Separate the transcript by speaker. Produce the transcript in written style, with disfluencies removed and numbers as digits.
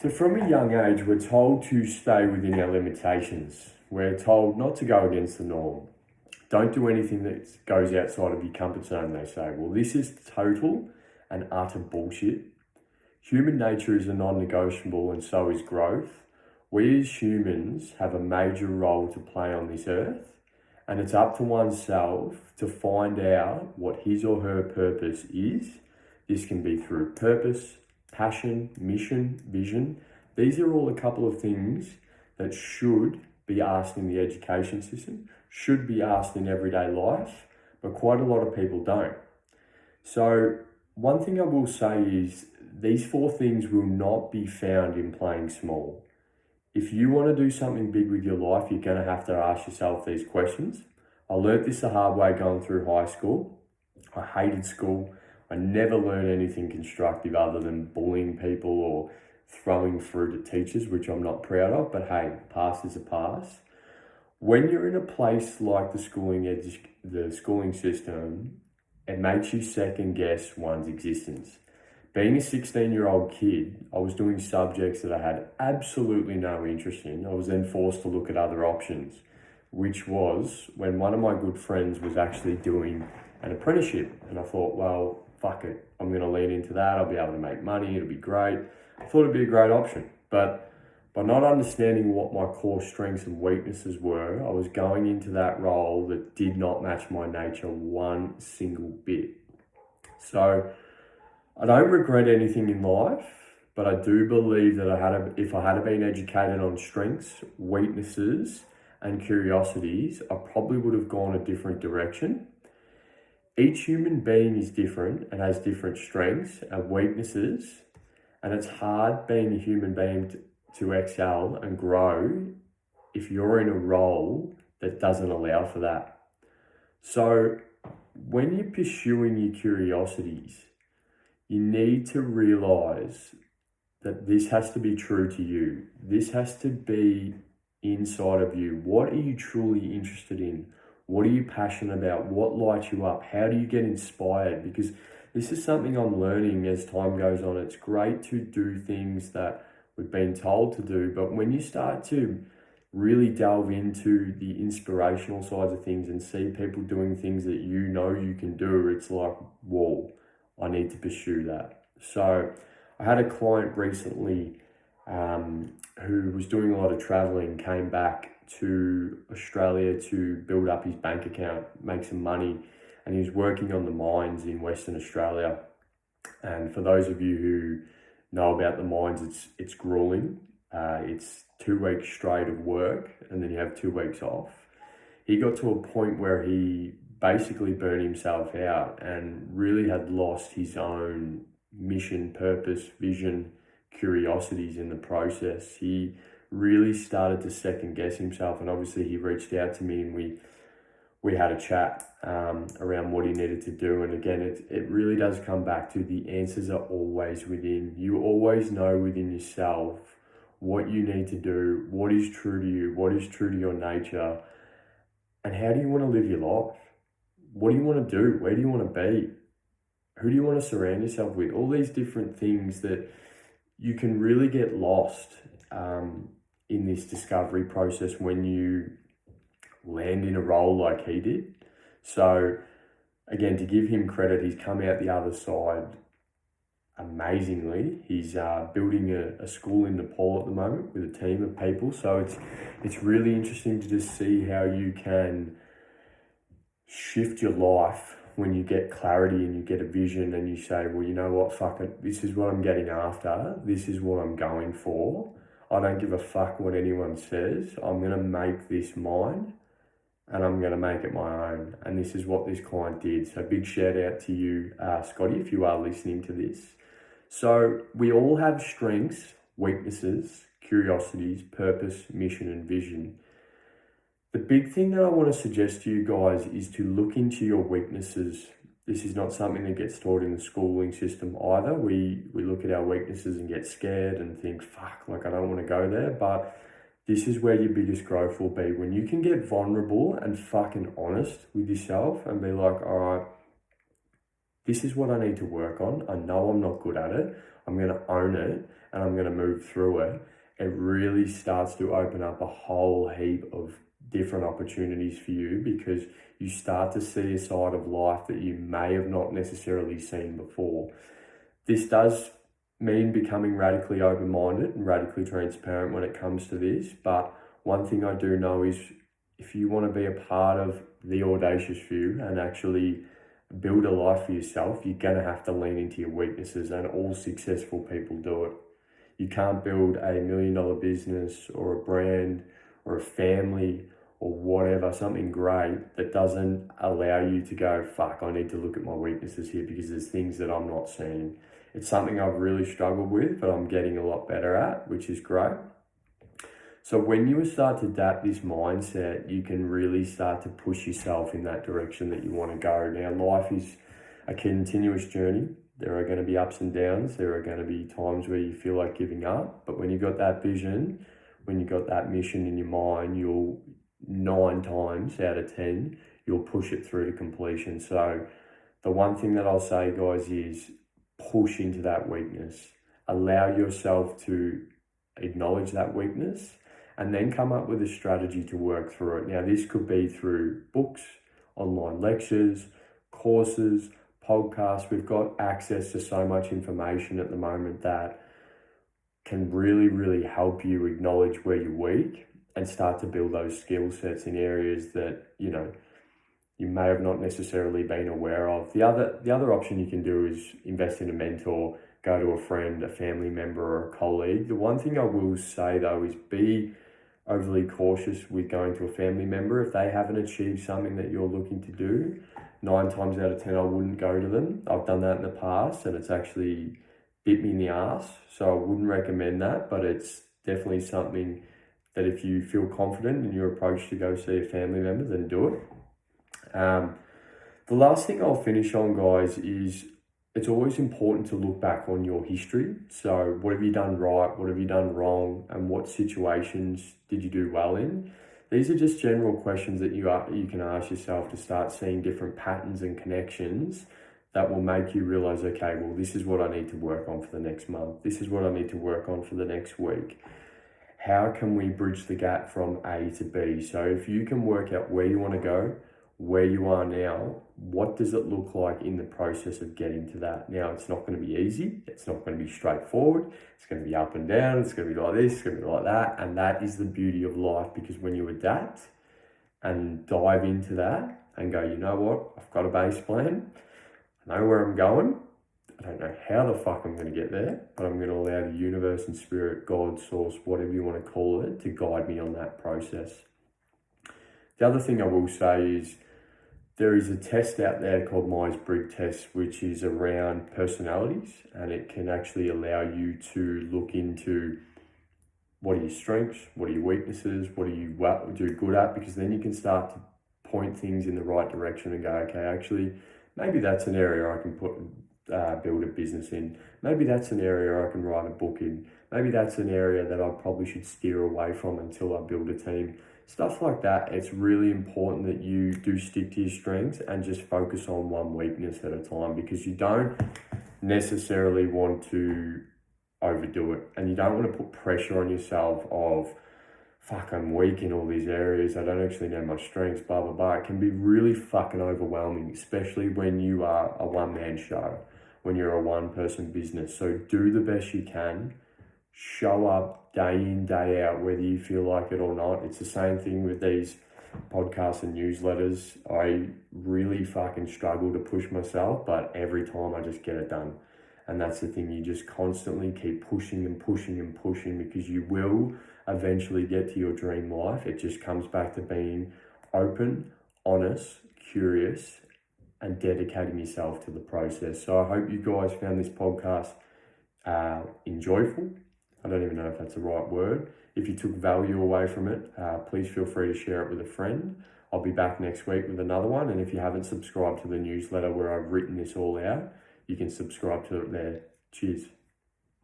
Speaker 1: So from a young age, we're told to stay within our limitations. We're told not to go against the norm. Don't do anything that goes outside of your comfort zone, they say. Well, this is total and utter bullshit. Human nature is a non-negotiable, and so is growth. We as humans have a major role to play on this earth, and it's up to oneself to find out what his or her purpose is. This can be through purpose, passion, mission, vision. These are all a couple of things that should be asked in the education system, should be asked in everyday life, but quite a lot of people don't. So one thing I will say is these 4 things will not be found in playing small. If you want to do something big with your life, you're going to have to ask yourself these questions. I learnt this the hard way going through high school. I hated school. I never learned anything constructive other than bullying people or throwing fruit at teachers, which I'm not proud of, but hey, pass is a pass. When you're in a place like the schooling system, it makes you second guess one's existence. Being a 16-year-old kid, I was doing subjects that I had absolutely no interest in. I was then forced to look at other options, which was when one of my good friends was actually doing an apprenticeship. And I thought, well, fuck it, I'm going to lean into that. I'll be able to make money. It'll be great. I thought it'd be a great option. But by not understanding what my core strengths and weaknesses were, I was going into that role that did not match my nature one single bit. So I don't regret anything in life, but I do believe that if I had been educated on strengths, weaknesses, and curiosities, I probably would have gone a different direction. Each human being is different and has different strengths and weaknesses, and it's hard being a human being to excel and grow if you're in a role that doesn't allow for that. So when you're pursuing your curiosities, you need to realize that this has to be true to you. This has to be inside of you. What are you truly interested in? What are you passionate about? What lights you up? How do you get inspired? Because this is something I'm learning as time goes on. It's great to do things that we've been told to do, but when you start to really delve into the inspirational sides of things and see people doing things that you know you can do, it's like, whoa, I need to pursue that. So I had a client recently who was doing a lot of traveling, came back to Australia to build up his bank account, make some money, and he was working on the mines in Western Australia. And for those of you who know about the mines, it's grueling. It's 2 weeks straight of work, and then you have 2 weeks off. He got to a point where he basically burned himself out and really had lost his own mission, purpose, vision, curiosities in the process. He really started to second guess himself, and obviously he reached out to me and we had a chat around what he needed to do. And again, it really does come back to the answers are always within. You always know within yourself what you need to do, what is true to you, what is true to your nature, and how do you want to live your life? What do you want to do? Where do you want to be? Who do you want to surround yourself with? All these different things that you can really get lost in this discovery process when you land in a role like he did. So again, to give him credit, he's come out the other side amazingly. He's building a school in Nepal at the moment with a team of people. So it's really interesting to just see how you can shift your life when you get clarity and you get a vision and you say, well, you know what, fuck it, this is what I'm getting after, this is what I'm going for. I don't give a fuck what anyone says. I'm going to make this mine and I'm going to make it my own. And this is what this client did. So big shout out to you, Scotty, if you are listening to this. So we all have strengths, weaknesses, curiosities, purpose, mission, and vision. The big thing that I want to suggest to you guys is to look into your weaknesses. This is not something that gets taught in the schooling system either. We look at our weaknesses and get scared and think, fuck, like I don't want to go there. But this is where your biggest growth will be. When you can get vulnerable and fucking honest with yourself and be like, all right, this is what I need to work on. I know I'm not good at it. I'm going to own it, and I'm going to move through it, it really starts to open up a whole heap of different opportunities for you, because you start to see a side of life that you may have not necessarily seen before. This does mean becoming radically open-minded and radically transparent when it comes to this, but one thing I do know is if you want to be a part of the audacious few and actually build a life for yourself, you're going to have to lean into your weaknesses, and all successful people do it. You can't build a $1 million business or a brand or a family or whatever, something great, that doesn't allow you to go, fuck, I need to look at my weaknesses here because there's things that I'm not seeing. It's something I've really struggled with, but I'm getting a lot better at, which is great. So when you start to adapt this mindset, you can really start to push yourself in that direction that you want to go. Now, life is a continuous journey. There are going to be ups and downs. There are going to be times where you feel like giving up. But when you've got that vision, when you've got that mission in your mind, you'll 9 times out of 10, you'll push it through to completion. So the one thing that I'll say, guys, is push into that weakness. Allow yourself to acknowledge that weakness, and then come up with a strategy to work through it. Now, this could be through books, online lectures, courses, podcasts. We've got access to so much information at the moment that can really, really help you acknowledge where you're weak and start to build those skill sets in areas that, you know, you may have not necessarily been aware of. The other option you can do is invest in a mentor, go to a friend, a family member, or a colleague. The one thing I will say though is be overly cautious with going to a family member. If they haven't achieved something that you're looking to do, 9 times out of 10, I wouldn't go to them. I've done that in the past and it's actually bit me in the ass. So I wouldn't recommend that, but it's definitely something that if you feel confident in your approach to go see a family member, then do it. The last thing I'll finish on, guys, is it's always important to look back on your history. So what have you done right? What have you done wrong? And what situations did you do well in? These are just general questions that you can ask yourself to start seeing different patterns and connections that will make you realize, okay, well, this is what I need to work on for the next month. This is what I need to work on for the next week. How can we bridge the gap from A to B? So if you can work out where you want to go, where you are now, what does it look like in the process of getting to that? Now, it's not going to be easy. It's not going to be straightforward. It's going to be up and down. It's going to be like this. It's going to be like that. And that is the beauty of life, because when you adapt and dive into that and go, you know what? I've got a base plan. I know where I'm going. I don't know how the fuck I'm going to get there, but I'm going to allow the universe and spirit, God, source, whatever you want to call it, to guide me on that process. The other thing I will say is there is a test out there called Myers-Briggs test, which is around personalities, and it can actually allow you to look into what are your strengths, what are your weaknesses, what are you do good at, because then you can start to point things in the right direction and go, okay, actually, maybe that's an area I can build a business in. Maybe that's an area I can write a book in. Maybe that's an area that I probably should steer away from until I build a team. Stuff like that. It's really important that you do stick to your strengths and just focus on one weakness at a time, because you don't necessarily want to overdo it, and you don't want to put pressure on yourself of, fuck, I'm weak in all these areas, I don't actually know my strengths, blah, blah, blah. It can be really fucking overwhelming, especially when you are a one-man show, when you're a one-person business. So do the best you can. Show up day in, day out, whether you feel like it or not. It's the same thing with these podcasts and newsletters. I really fucking struggle to push myself, but every time I just get it done. And that's the thing, you just constantly keep pushing and pushing and pushing, because you will eventually get to your dream life. It just comes back to being open, honest, curious, and dedicating yourself to the process. So I hope you guys found this podcast enjoyable. I don't even know if that's the right word. If you took value away from it, please feel free to share it with a friend. I'll be back next week with another one. And if you haven't subscribed to the newsletter where I've written this all out, you can subscribe to it there. Cheers.